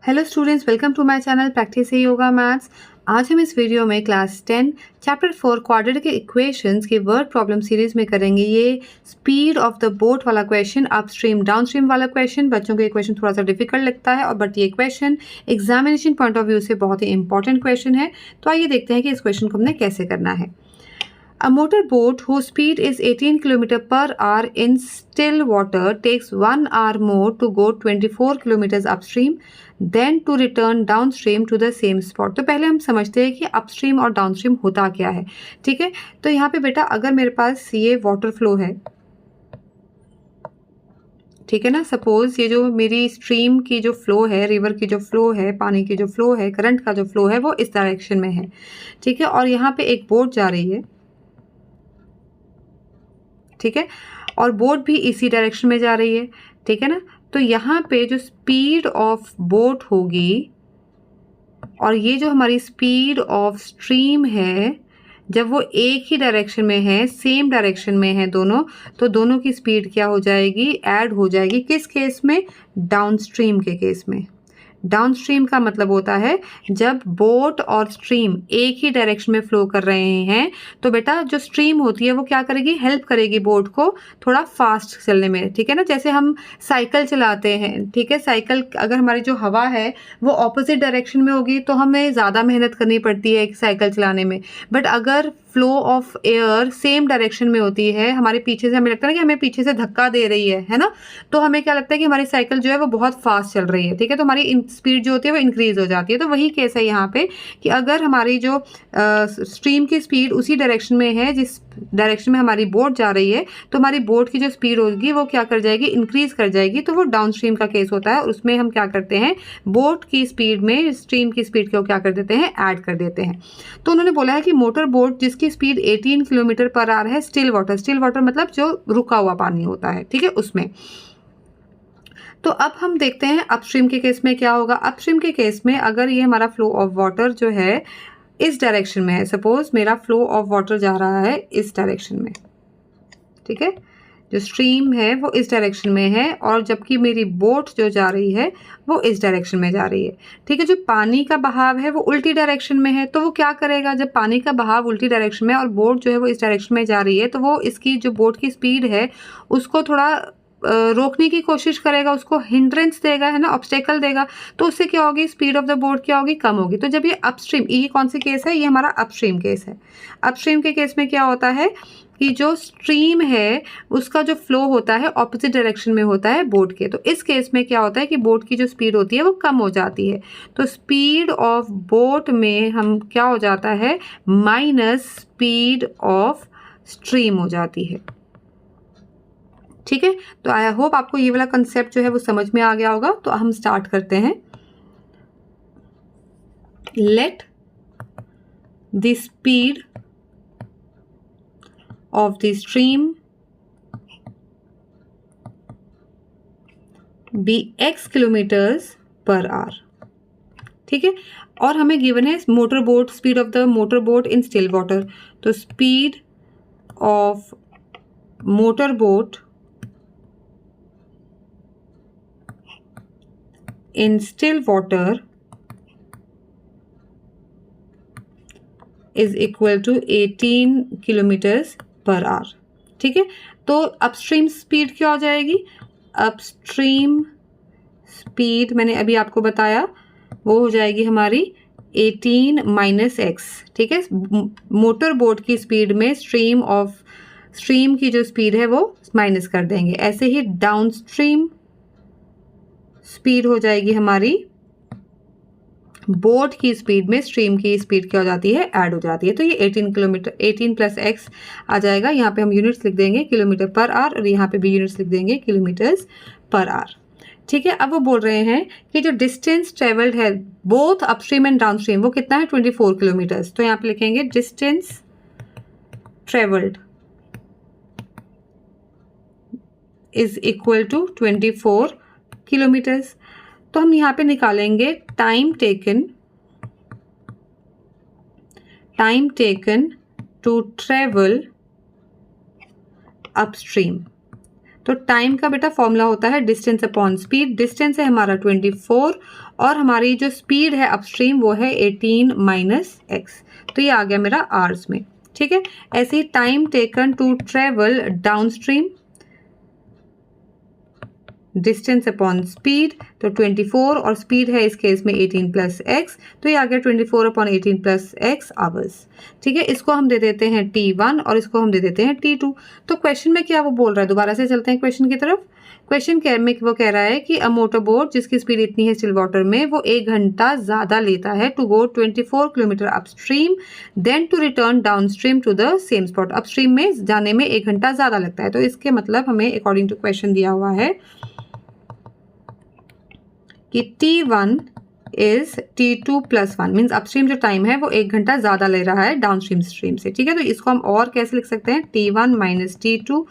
Hello students, welcome to my channel practice yoga maths. आज हम इस वीडियो में क्लास 10 चैप्टर 4 क्वाड्रेटिक इक्वेशंस के वर्ड प्रॉब्लम सीरीज में करेंगे। ये स्पीड ऑफ द बोट वाला क्वेश्चन, अपस्ट्रीम डाउनस्ट्रीम वाला क्वेश्चन। बच्चों को ये क्वेश्चन थोड़ा सा डिफिकल्ट लगता है और बट ये question examination point of view से बहुत ही इंपॉर्टेंट क्वेश्चन है। तो आइए देखते हैं कि इस क्वेश्चन को हमने कैसे करना है। A motorboat whose speed is 18 km per hour in still water takes 1 hour more to go 24 km upstream then to return downstream to the same spot। तो पहले हम समझते हैं कि अपस्ट्रीम और डाउनस्ट्रीम होता क्या है। ठीक है, तो यहाँ पे बेटा अगर मेरे पास ये वाटर फ्लो है, ठीक है ना, सपोज ये जो मेरी स्ट्रीम की जो फ्लो है, रिवर की जो फ्लो है, पानी की जो फ्लो है, करंट का जो फ्लो है वो इस डायरेक्शन में है। ठीक है, और यहाँ पे एक बोट जा रही है, ठीक है, और बोट भी इसी डायरेक्शन में जा रही है। ठीक है ना, तो यहाँ पे जो स्पीड ऑफ बोट होगी और ये जो हमारी स्पीड ऑफ स्ट्रीम है, जब वो एक ही डायरेक्शन में है, सेम डायरेक्शन में है दोनों, तो दोनों की स्पीड क्या हो जाएगी, ऐड हो जाएगी। किस केस में? डाउनस्ट्रीम के केस में। डाउनस्ट्रीम का मतलब होता है जब बोट और स्ट्रीम एक ही डायरेक्शन में फ्लो कर रहे हैं, तो बेटा जो स्ट्रीम होती है वो क्या करेगी, हेल्प करेगी बोट को थोड़ा फास्ट चलने में। ठीक है ना, जैसे हम साइकिल चलाते हैं, ठीक है, साइकिल अगर हमारी जो हवा है वो ऑपोजिट डायरेक्शन में होगी तो हमें ज़्यादा मेहनत करनी पड़ती है एक साइकिल चलाने में। बट अगर flow of air same direction में होती है, हमारे पीछे से हमें लगता है ना कि हमें पीछे से धक्का दे रही है ना, तो हमें क्या लगता है कि हमारी साइकिल जो है वो बहुत फास्ट चल रही है। ठीक है, तो हमारी स्पीड जो होती है वो इंक्रीज हो जाती है। तो वही केस है यहाँ पे कि अगर हमारी जो स्ट्रीम की स्पीड उसी डायरेक्शन में है जिस डायरेक्शन में हमारी बोट जा रही है, तो हमारी बोट की जो स्पीड होगी वो क्या कर जाएगी, इंक्रीज कर जाएगी। तो वो डाउन स्ट्रीम का केस होता है और उसमें हम क्या करते हैं, बोट की स्पीड में स्ट्रीम की स्पीड को क्या कर देते हैं, ऐड कर देते हैं। तो उन्होंने बोला है कि मोटर बोट जिसकी स्पीड 18 किलोमीटर पर आवर है, स्टिल वाटर मतलब जो रुका हुआ पानी होता है, ठीक है, उसमें। तो अब हम देखते हैं अपस्ट्रीम के केस में क्या होगा। अपस्ट्रीम के केस में अगर ये हमारा फ्लो ऑफ वाटर जो है इस डायरेक्शन में है, सपोज मेरा फ्लो ऑफ वाटर जा रहा है इस डायरेक्शन में, ठीक है, जो स्ट्रीम है वो इस डायरेक्शन में है और जबकि मेरी बोट जो जा रही है वो इस डायरेक्शन में जा रही है। ठीक है, जो पानी का बहाव है वो उल्टी डायरेक्शन में है, तो वो क्या करेगा, जब पानी का बहाव उल्टी डायरेक्शन में और बोट जो है वो इस डायरेक्शन में जा रही है, तो वो इसकी जो बोट की स्पीड है उसको थोड़ा रोकने की कोशिश करेगा, उसको हिंड्रेंस देगा, है ना, ऑब्स्टेकल देगा। तो उससे क्या होगी, स्पीड ऑफ द बोट क्या होगी, कम होगी। तो जब ये अपस्ट्रीम, ये कौन सी केस है, ये हमारा अपस्ट्रीम केस है। अपस्ट्रीम के केस में क्या होता है कि जो स्ट्रीम है उसका जो फ्लो होता है ऑपोजिट डायरेक्शन में होता है बोट के। तो इस केस में क्या होता है कि बोट की जो स्पीड होती है वो कम हो जाती है। तो स्पीड ऑफ बोट में हम क्या हो जाता है, माइनस स्पीड ऑफ स्ट्रीम हो जाती है। ठीक है, तो आई होप आपको ये वाला कंसेप्ट जो है वो समझ में आ गया होगा। तो हम स्टार्ट करते हैं। Let the speed of the stream be x kilometres per hour. ठीक है, और हमें गिवन है motor boat, speed of the motor boat in still water. तो speed of motor boat in still water is equal to 18 kilometres per hour. ठीक है, तो upstream speed क्या हो जाएगी, अपस्ट्रीम स्पीड मैंने अभी आपको बताया वो हो जाएगी हमारी 18 माइनस एक्स। ठीक है, मोटर बोट की स्पीड में स्ट्रीम की जो स्पीड है वो माइनस कर देंगे। ऐसे ही डाउन स्ट्रीम स्पीड हो जाएगी हमारी, बोट की स्पीड में स्ट्रीम की स्पीड क्या हो जाती है, ऐड हो जाती है। तो ये 18 किलोमीटर, 18 प्लस एक्स आ जाएगा। यहाँ पे हम यूनिट्स लिख देंगे किलोमीटर पर आवर और यहाँ पे भी यूनिट्स लिख देंगे किलोमीटर्स पर आवर। ठीक है, अब वो बोल रहे हैं कि जो डिस्टेंस ट्रेवल्ड है बोथ अपस्ट्रीम एंड डाउनस्ट्रीम वो कितना है, 24 किलोमीटर्स। तो यहाँ पे लिखेंगे distance travelled is equal to 24 kilometres. तो हम यहाँ पे निकालेंगे time taken to travel upstream. तो टाइम का बेटा फॉर्मूला होता है डिस्टेंस अपॉन स्पीड। डिस्टेंस है हमारा 24 और हमारी जो स्पीड है अपस्ट्रीम वो है 18 माइनस एक्स, तो ये आ गया मेरा आवर्स में। ठीक है, ऐसे ही time taken to travel downstream, distance upon speed, तो 24 और स्पीड है इस केस में 18 प्लस एक्स, तो ये आ गया 24 अपॉन 18 प्लस एक्स आवर्स। ठीक है, इसको हम दे देते हैं T1 और इसको हम दे देते हैं T2। तो क्वेश्चन में क्या वो बोल रहा है, दोबारा से चलते हैं क्वेश्चन की तरफ। क्वेश्चन में वो कह रहा है कि अ मोटर बोट जिसकी स्पीड इतनी है स्टिल वाटर में, वो 1 घंटा ज़्यादा लेता है to go 24 kilometre upstream then to return downstream to the same spot. Upstream में जाने में 1 घंटा ज़्यादा लगता है, तो इसके मतलब हमें अकॉर्डिंग टू क्वेश्चन दिया हुआ है कि T1 is T2 plus 1, means upstream जो टाइम है वो 1 घंटा ज़्यादा ले रहा है डाउनस्ट्रीम स्ट्रीम से। ठीक है, तो इसको हम और कैसे लिख सकते हैं, T1 minus T2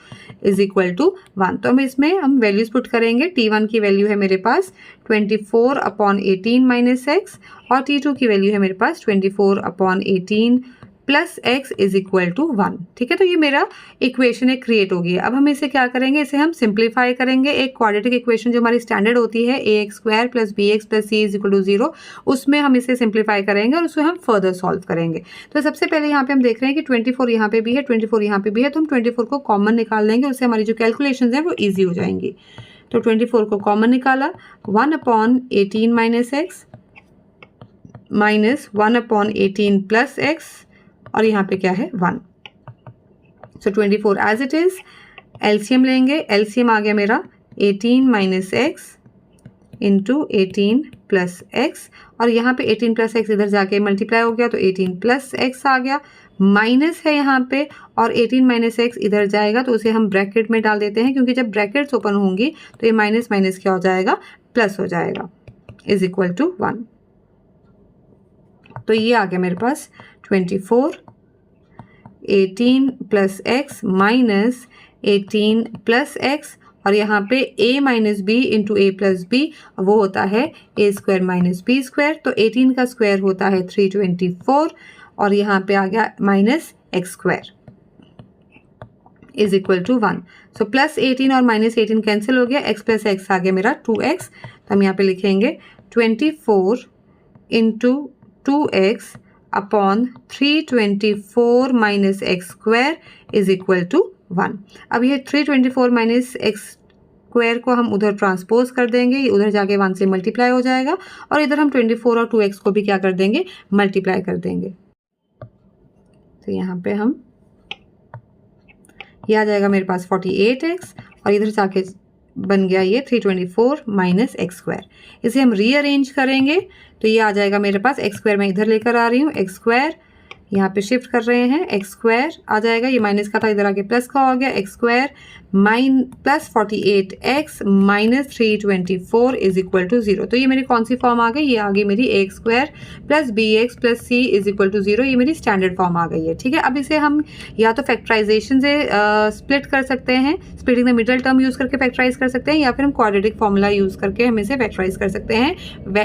is equal to 1। तो हम इसमें हम वैल्यूज पुट करेंगे। T1 की वैल्यू है मेरे पास 24 अपॉन 18 माइनस एक्स और T2 की वैल्यू है मेरे पास 24 upon 18 plus x is equal to 1। ठीक है, तो ये मेरा इक्वेशन एक क्रिएट हो गई। अब हम इसे क्या करेंगे, इसे हम सिंप्लीफाई करेंगे। एक क्वाड्रेटिक इक्वेशन जो हमारी स्टैंडर्ड होती है ax square plus bx plus c is equal to 0, उसमें हम इसे सिंप्लीफाई करेंगे और उसमें हम फर्दर सॉल्व करेंगे। तो सबसे पहले यहाँ पे हम देख रहे हैं कि 24 यहाँ पे भी है, 24 यहाँ पे भी है, तो हम 24 को कॉमन निकाल लेंगे, उससे हमारी जो कैलकुलेशन है वो ईजी हो जाएंगी। तो 24 को कॉमन निकाला, 1 upon 18 minus x minus 1 upon 18 plus x और यहाँ पे क्या है 1। सो 24 एज इट इज। एलसीएम लेंगे, एलसीएम आ गया मेरा 18 minus x into 18 plus x और यहाँ पे 18 प्लस एक्स इधर जाके मल्टीप्लाई हो गया, तो 18 प्लस एक्स आ गया, माइनस है यहाँ पे और 18 माइनस एक्स इधर जाएगा तो उसे हम ब्रैकेट में डाल देते हैं, क्योंकि जब ब्रैकेट्स ओपन होंगी तो ये माइनस माइनस क्या हो जाएगा, प्लस हो जाएगा, इज इक्वल टू 1। तो ये आ गया मेरे पास 24 18 plus x minus 18 plus x और यहाँ पे a minus b into a plus b, वो होता है a square minus b square, तो 18 का स्क्वायर होता है 324 और यहाँ पे आ गया minus x square is equal to 1। So plus 18 और माइनस 18 कैंसिल हो गया, x प्लस एक्स आ गया मेरा 2x, तो हम यहाँ पे लिखेंगे 24 into 2x upon 324 minus x square is equal to 1। अब ये 324 माइनस एक्स स्क्वायर को हम उधर ट्रांसपोज कर देंगे, ये उधर जाके 1 से मल्टीप्लाई हो जाएगा और इधर हम 24 और 2x को भी क्या कर देंगे, मल्टीप्लाई कर देंगे। तो यहाँ पे हम ये आ जाएगा मेरे पास 48x और इधर जाके बन गया ये 324 माइनस एक्स स्क्वायर। इसे हम रीअरेंज करेंगे तो ये आ जाएगा मेरे पास, एक्स स्क्वायर मैं इधर लेकर आ रही हूँ, एक्स स्क्वायर यहाँ पे शिफ्ट कर रहे हैं, एक्स स्क्वायर आ जाएगा, ये माइनस का था इधर आके प्लस का हो गया, x square plus 48x minus 324 is equal to 0। तो ये मेरी कौन सी फॉर्म आ गई, ये आ गई मेरी a square plus b x plus c is equal to 0, ये मेरी स्टैंडर्ड फॉर्म आ गई है। ठीक है, अब इसे हम या तो फैक्टराइजेशन से स्प्लिट कर सकते हैं, splitting the middle term use करके फैक्टराइज कर सकते हैं, या फिर हम क्वाड्रेटिक फॉर्मूला यूज़ करके हम इसे फैक्टराइज कर सकते हैं।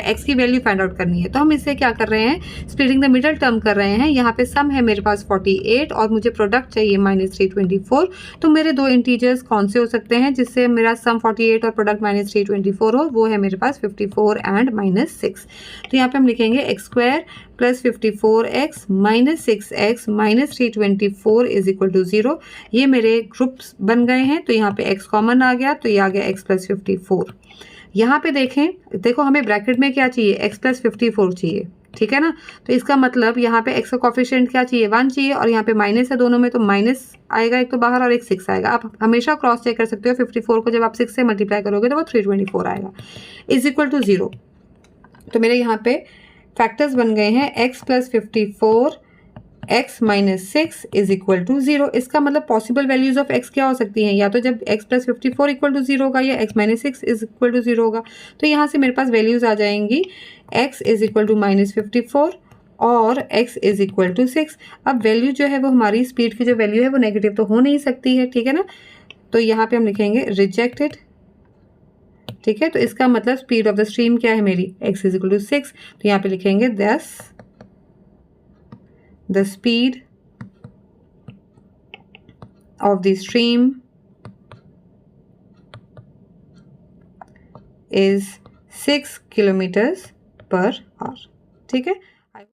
एक्स की वैल्यू फाइंड आउट करनी है, तो हम इसे क्या कर रहे हैं, स्प्लिटिंग द मिडल टर्म कर रहे हैं। यहाँ पे सम है मेरे पास 48 और मुझे प्रोडक्ट चाहिए माइनस 324, तो मेरे दो इंटीजर्स कौन से हो सकते हैं जिससे मेरा सम 48 और प्रोडक्ट माइनस 324 हो, वो है मेरे पास 54 एंड माइनस 6। तो यहाँ पे हम लिखेंगे x square plus 54x minus 6x minus 324 is equal to 0। ये मेरे ग्रुप्स बन गए हैं, तो यहाँ पे x कॉमन आ गया, तो ये आ गया x प्लस 54। यहाँ पे देखें, देखो हमें ब्रैकेट में क्या चाहिए, x प्लस 54 चाहिए, ठीक है ना। तो इसका मतलब यहाँ पे x का कॉफिशिएंट क्या चाहिए, 1 चाहिए और यहाँ पे माइनस है दोनों में, तो माइनस आएगा एक तो बाहर और एक 6 आएगा। आप हमेशा क्रॉस चेक कर सकते हो, 54 को जब आप 6 से मल्टीप्लाई करोगे तो वो 324 आएगा इज इक्वल टू 0। तो मेरे यहाँ पे फैक्टर्स बन गए हैं x plus 54 x minus 6 is equal to 0। इसका मतलब पॉसिबल वैल्यूज ऑफ x क्या हो सकती हैं, या तो जब x प्लस 54 इक्वल टू 0 होगा या x minus 6 is equal to 0 होगा। तो यहाँ से मेरे पास वैल्यूज आ जाएंगी x is equal to minus 54 और x इज इक्वल टू 6। अब वैल्यू जो है वो हमारी स्पीड की जो वैल्यू है वो नेगेटिव तो हो नहीं सकती है, ठीक है ना। तो यहाँ पे हम लिखेंगे रिजेक्टेड, ठीक है। तो इसका मतलब स्पीड ऑफ द स्ट्रीम क्या है मेरी, x इज इक्वल टू 6। तो यहाँ पे लिखेंगे दस the speed of the stream is 6 kilometres per hour. ठीक है।